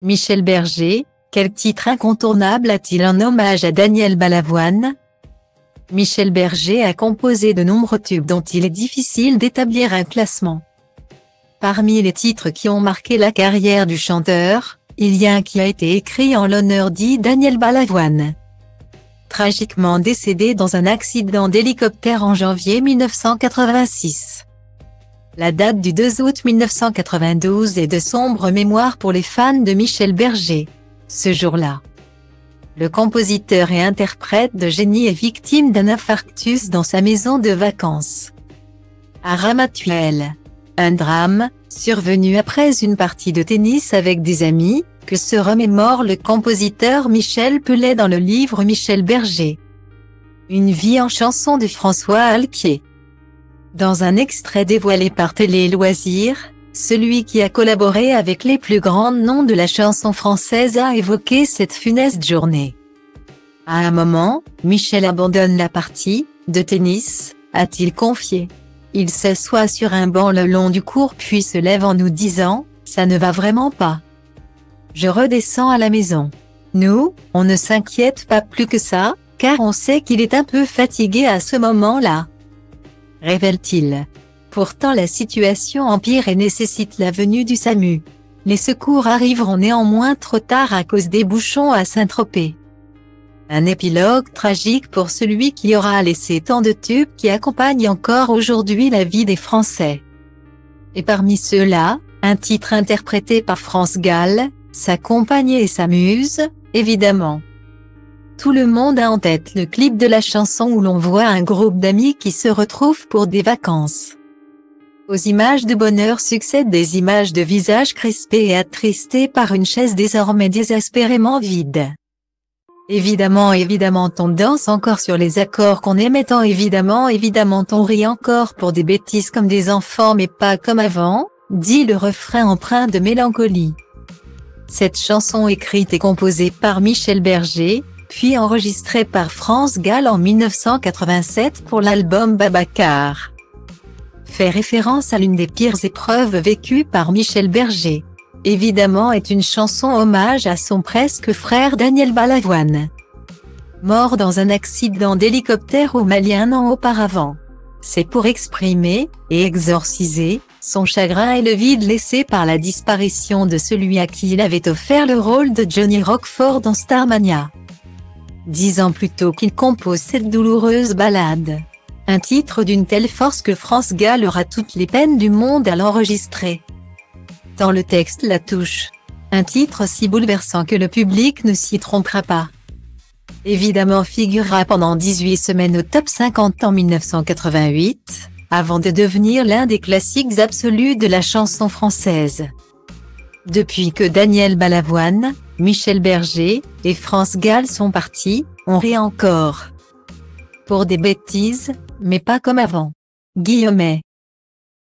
Michel Berger, quel titre incontournable a-t-il en hommage à Daniel Balavoine? Michel Berger a composé de nombreux tubes dont il est difficile d'établir un classement. Parmi les titres qui ont marqué la carrière du chanteur, il y a un qui a été écrit en l'honneur dit Daniel Balavoine. Tragiquement décédé dans un accident d'hélicoptère en janvier 1986. La date du 2 août 1992 est de sombre mémoire pour les fans de Michel Berger. Ce jour-là, le compositeur et interprète de génie est victime d'un infarctus dans sa maison de vacances à Ramatuelle. Un drame, survenu après une partie de tennis avec des amis, que se remémore le compositeur Michel Pellet dans le livre Michel Berger. Une vie en chanson de François Alquier. Dans un extrait dévoilé par Télé Loisirs, celui qui a collaboré avec les plus grands noms de la chanson française a évoqué cette funeste journée. À un moment, Michel abandonne la partie de tennis, a-t-il confié. Il s'assoit sur un banc le long du cours puis se lève en nous disant « Ça ne va vraiment pas. Je redescends à la maison. » Nous, on ne s'inquiète pas plus que ça, car on sait qu'il est un peu fatigué à ce moment-là. Révèle-t-il. Pourtant la situation empire et nécessite la venue du SAMU. Les secours arriveront néanmoins trop tard à cause des bouchons à Saint-Tropez. Un épilogue tragique pour celui qui aura laissé tant de tubes qui accompagnent encore aujourd'hui la vie des Français. Et parmi ceux-là, un titre interprété par France Gall, sa compagne et sa muse, évidemment. Tout le monde a en tête le clip de la chanson où l'on voit un groupe d'amis qui se retrouvent pour des vacances. Aux images de bonheur succèdent des images de visages crispés et attristés par une chaise désormais désespérément vide. Évidemment on danse encore sur les accords qu'on aimait tant évidemment on rit encore pour des bêtises comme des enfants mais pas comme avant, dit le refrain empreint de mélancolie. Cette chanson écrite et composée par Michel Berger, puis enregistrée par France Gall en 1987 pour l'album Babacar, fait référence à l'une des pires épreuves vécues par Michel Berger. Évidemment est une chanson hommage à son presque frère Daniel Balavoine, mort dans un accident d'hélicoptère au Mali un an auparavant. C'est pour exprimer, et exorciser, son chagrin et le vide laissé par la disparition de celui à qui il avait offert le rôle de Johnny Roquefort dans Starmania. 10 ans plus tôt qu'il compose cette douloureuse ballade. Un titre d'une telle force que France Gall aura toutes les peines du monde à l'enregistrer. Tant le texte la touche. Un titre si bouleversant que le public ne s'y trompera pas. Évidemment figurera pendant 18 semaines au top 50 en 1988, avant de devenir l'un des classiques absolus de la chanson française. Depuis que Daniel Balavoine, Michel Berger et France Gall sont partis, on rit encore. Pour des bêtises, mais pas comme avant. Guillemet.